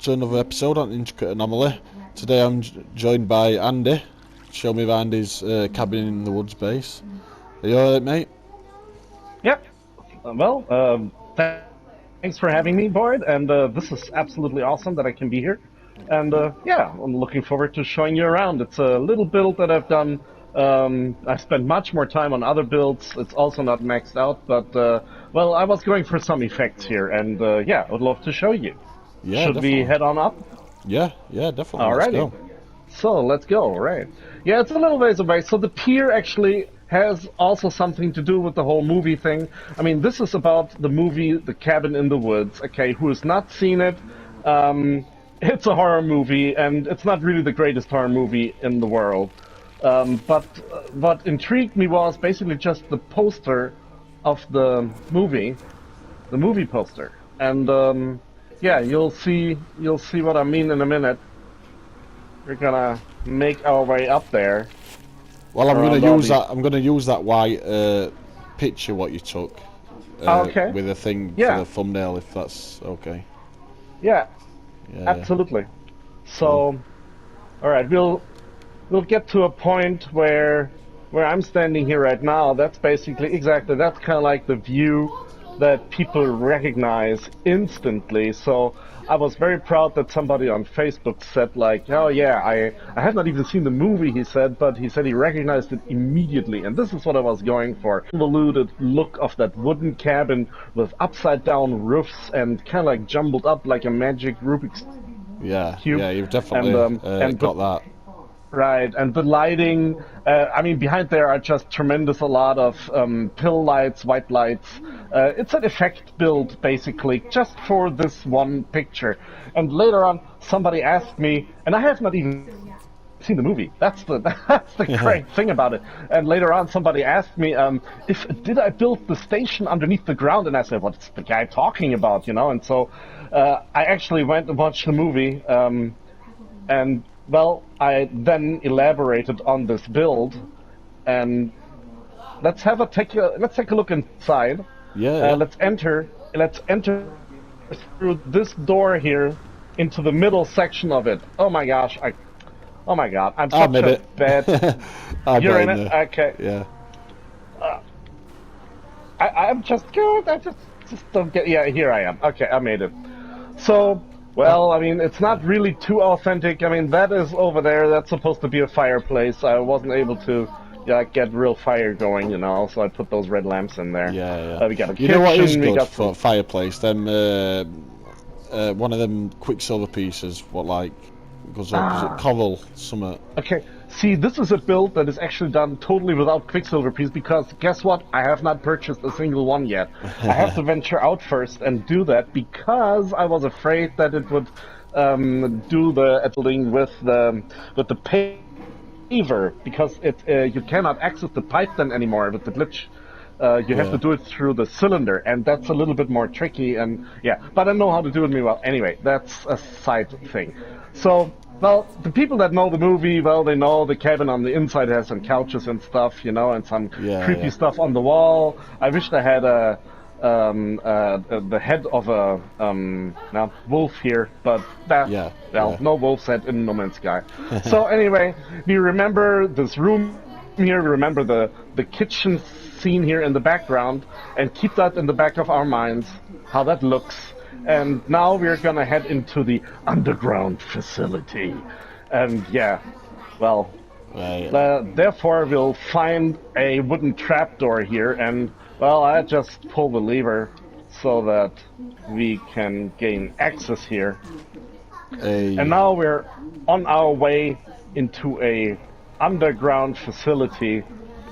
to another episode on Intricate Anomaly. Today I'm joined by Andy. Show me around his cabin in the woods base. Are you alright, mate? Yep. Thanks for having me, Boyd, and this is absolutely awesome that I can be here. And yeah, I'm looking forward to showing you around. It's a little build that I've done. I've spent much more time on other builds. It's also not maxed out, but well, I was going for some effects here, and yeah, I would love to show you. Yeah, Should definitely. we head on up? Yeah, definitely. Alrighty. Let's go. So let's go, right. Yeah, it's a little ways away. So the pier actually has also something to do with the whole movie thing. I mean, this is about the movie The Cabin in the Woods, okay? Who has not seen it? It's a horror movie, and it's not really the greatest horror movie in the world. But what intrigued me was basically just the poster of the movie poster. And yeah, you'll see what I mean in a minute. We're gonna make our way up there. Well, I'm gonna use that white picture what you took. Okay. With a thing Yeah. for the thumbnail, if that's okay. Yeah, Yeah. absolutely. So, all right, we'll get to a point where I'm standing here right now. That's basically that's kind of like the view that people recognize instantly. So I was very proud that somebody on Facebook said like, oh yeah, I have not even seen the movie, he said, but he said he recognized it immediately. And this is what I was going for. Convoluted look of that wooden cabin with upside down roofs and kind of like jumbled up like a magic Rubik's cube. Yeah, you've definitely got that. Right, and the lighting, I mean, behind there are just a lot of pill lights, white lights. It's an effect build, basically, just for this one picture. And later on, somebody asked me, and I have not even seen the movie. That's the great thing about it. And later on, somebody asked me, did I build the station underneath the ground? And I said, what's the guy talking about, you know? And so I actually went and watched the movie, and well, I then elaborated on this build, and let's take a look inside. Yeah. Let's enter through this door here into the middle section of it. Oh my gosh! Oh my God! I'm such a bad. You're in it. Okay. Yeah. I'm just good. I just don't get. Yeah, here I am. Okay, I made it. So. Well, I mean, it's not really too authentic. I mean, that is over there. That's supposed to be a fireplace. I wasn't able to get real fire going, you know, so I put those red lamps in there. Yeah. We got a You kitchen, know what is we good got for fireplace? Them, one of them Quicksilver pieces, what like, goes up, is it Coral Summit? Okay, see, this is a build that is actually done totally without Quicksilver piece, because guess what? I have not purchased a single one yet. I have to venture out first and do that, because I was afraid that it would do the building with the paver, because you cannot access the pipe then anymore with the glitch. You have to do it through the cylinder, and that's a little bit more tricky, and yeah, but I know how to do it well. Anyway, that's a side thing. So, well, the people that know the movie, well, they know the cabin on the inside has some couches and stuff, you know, and some creepy stuff on the wall. I wished I had the head of a wolf here, but no wolf's head in No Man's Sky. So anyway, we remember this room here, we remember the kitchen scene here in the background, and keep that in the back of our minds, how that looks. And now we're gonna head into the underground facility. And yeah, well, therefore we'll find a wooden trapdoor here, and well, I just pull the lever so that we can gain access here. And now we're on our way into a underground facility.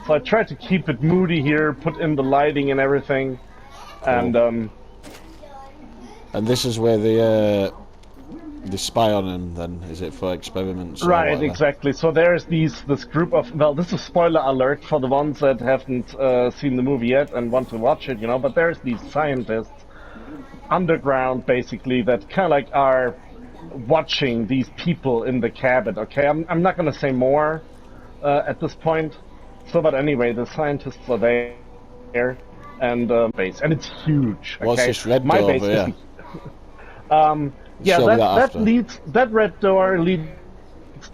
So I tried to keep it moody here, put in the lighting and everything. Cool. And this is where they spy on him, then, is it, for experiments? Right, exactly. So there's this group of, well, this is spoiler alert for the ones that haven't seen the movie yet and want to watch it, you know, but there's these scientists underground, basically, that kind of like are watching these people in the cabin, okay? I'm not going to say more at this point. So, but anyway, the scientists are there, and base, and it's huge. Okay? What's this red My door base over here? Yeah, Show me that after. that red door leads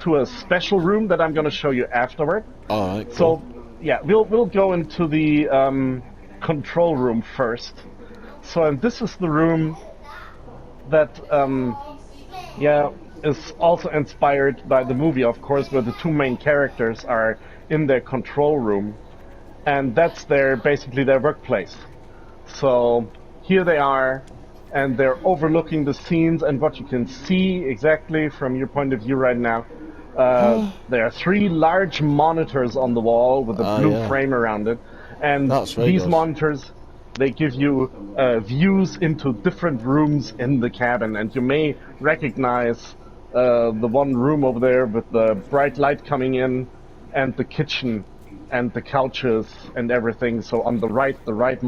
to a special room that I'm going to show you afterward. All right, cool. So, yeah, we'll go into the control room first. So, and this is the room that yeah, is also inspired by the movie, of course, where the two main characters are in their control room, and that's basically their workplace. So here they are, and they're overlooking the scenes, and what you can see exactly from your point of view right now, there are three large monitors on the wall with a blue Yeah. frame around it, and That's very these good. monitors, they give you views into different rooms in the cabin, and you may recognize the one room over there with the bright light coming in, and the kitchen, and the couches and everything. So on the right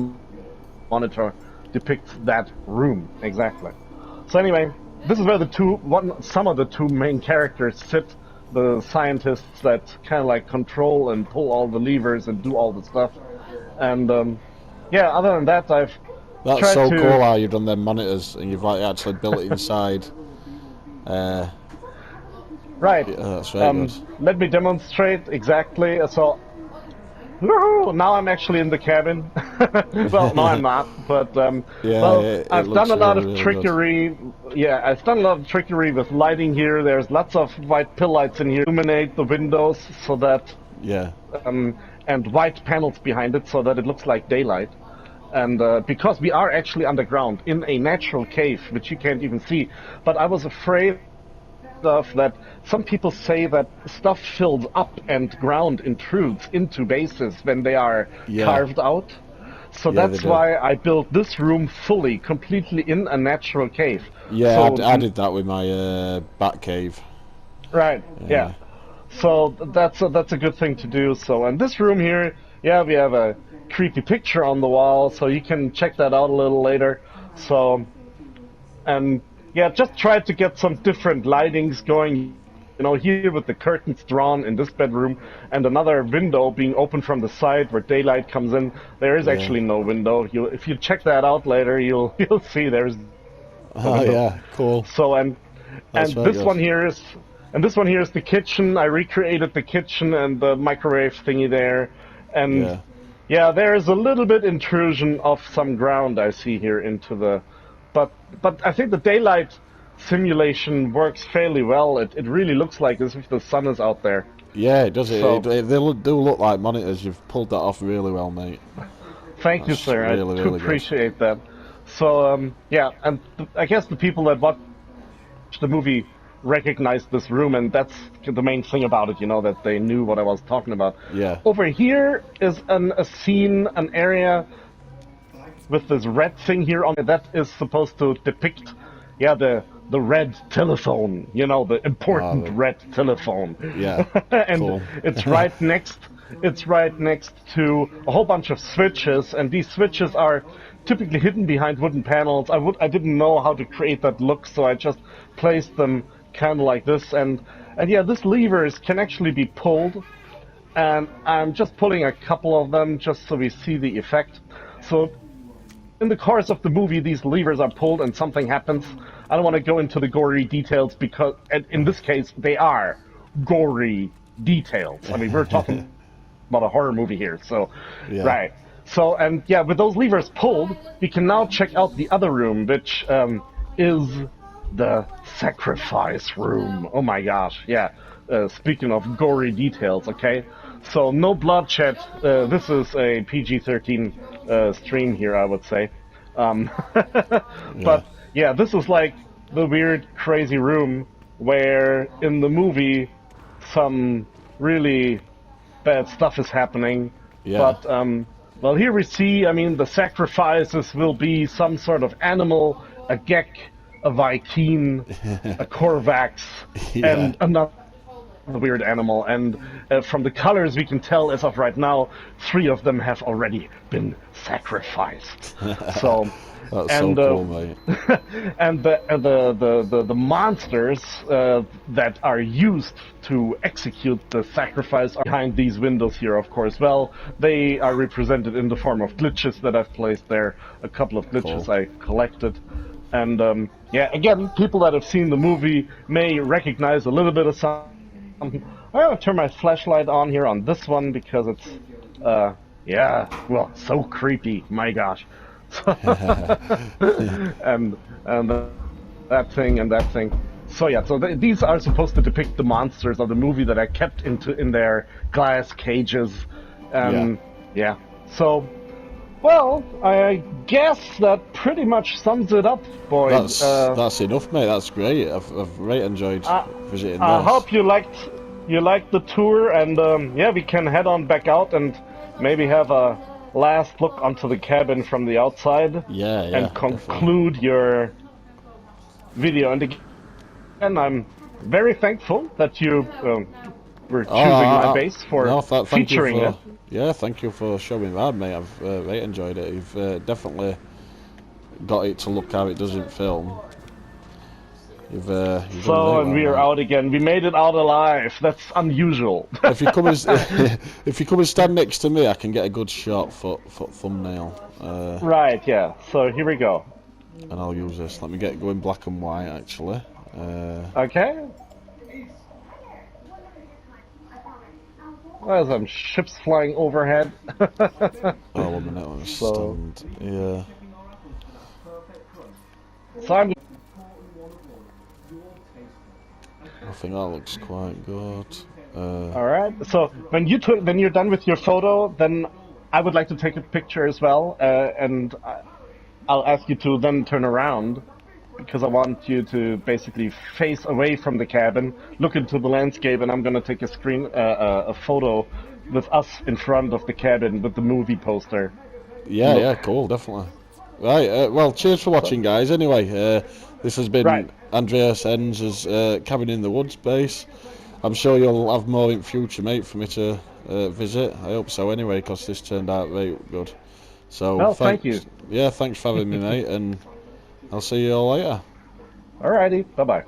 monitor depicts that room exactly. So anyway, this is where some of the two main characters sit, the scientists that kind of like control and pull all the levers and do all the stuff. And yeah, other than that, I've That's tried so to... cool how you've done them monitors and you've like actually built it inside. Right. Yeah, that's very good. Let me demonstrate exactly. So, woohoo, now I'm actually in the cabin. Well, no, I'm not. But Yeah, well, it I've looks done a lot of really trickery. Yeah, I've done a lot of trickery with lighting here. There's lots of white pill lights in here. Illuminate the windows so that Yeah. and white panels behind it so that it looks like daylight. And because we are actually underground in a natural cave, which you can't even see, but I was afraid of that. Some people say that stuff fills up and ground intrudes into bases when they are carved out. So Yeah, that's why I built this room fully, completely in a natural cave. Yeah, So, I did that with my bat cave. right, yeah. So that's a good thing to do. So, and this room here, yeah, we have a creepy picture on the wall, so you can check that out a little later. So, and yeah, just try to get some different lightings going. You know, here with the curtains drawn in this bedroom and another window being open from the side where daylight comes in. There is actually no window. If you check that out later, you'll see there's no window. Yeah, cool. So and this one here is the kitchen. I recreated the kitchen and the microwave thingy there, and yeah, there is a little bit intrusion of some ground I see here into the, but I think the daylight simulation works fairly well. It really looks like as if the sun is out there. Yeah, it does. So, they do look like monitors. You've pulled that off really well, mate. Thank you, sir. I do appreciate that. So yeah, and I guess the people that watch the movie recognized this room, and that's the main thing about it, you know, that they knew what I was talking about. Yeah. Over here is a scene, an area with this red thing here on it that is supposed to depict, the red telephone, you know, the important red telephone. Yeah. And cool. it's right next to a whole bunch of switches, and these switches are typically hidden behind wooden panels. I didn't know how to create that look, so I just placed them kind of like this, and yeah, these levers can actually be pulled, and I'm just pulling a couple of them just so we see the effect. So in the course of the movie, these levers are pulled and something happens. I don't want to go into the gory details because, in this case, they are gory details. I mean, we're talking about a horror movie here, so, right. So, and yeah, with those levers pulled, we can now check out the other room, which is the sacrifice room. Oh my gosh, yeah. Speaking of gory details, okay? So, no bloodshed. This is a PG-13 stream here, I would say. But, yeah, this is like the weird, crazy room where, in the movie, some really bad stuff is happening. But, well, here we see, I mean, the sacrifices will be some sort of animal, a gek, a Viking, a Korvax, and another weird animal. And from the colors we can tell, as of right now, 3 of them have already been sacrificed. So, that's so cool, mate. And the monsters that are used to execute the sacrifice are behind these windows here, of course. Well, they are represented in the form of glitches that I've placed there. A couple of glitches I collected. And yeah, again, people that have seen the movie may recognize a little bit of something. I'm gonna turn my flashlight on here on this one because it's, yeah, well, so creepy. My gosh. and that thing and that thing. So yeah, so these are supposed to depict the monsters of the movie that are kept in their glass cages. Yeah. So, well, I guess that pretty much sums it up, boys. That's enough, mate. That's great. I've really enjoyed visiting I this. hope you liked the tour, and yeah, we can head on back out and maybe have a last look onto the cabin from the outside. Yeah, and conclude definitely. your video. And again, I'm very thankful that you were choosing my base for featuring it. Yeah, thank you for showing that, mate. I've really enjoyed it. You've definitely got it to look how it does in film. You've done so, and we are out again. We made it out alive. That's unusual. If you come and if you come and stand next to me, I can get a good shot for thumbnail. Right. Yeah. So here we go. And I'll use this. Let me get going black and white, actually. Okay. There's some ships flying overhead. Oh, 1 minute. Let me stand. Yeah. So I'm. I think that looks quite good. All right. So when you're done with your photo, then I would like to take a picture as well, and I'll ask you to then turn around because I want you to basically face away from the cabin, look into the landscape, and I'm gonna take a photo with us in front of the cabin with the movie poster. Yeah, cool, definitely. Right. Well, cheers for watching, guys. Anyway, this has been Andreas End's Cabin in the Woods base. I'm sure you'll have more in future, mate, for me to visit. I hope so, anyway, because this turned out very good. So, well, thank you. Yeah, thanks for having me, mate, and I'll see you all later. Alrighty, bye-bye.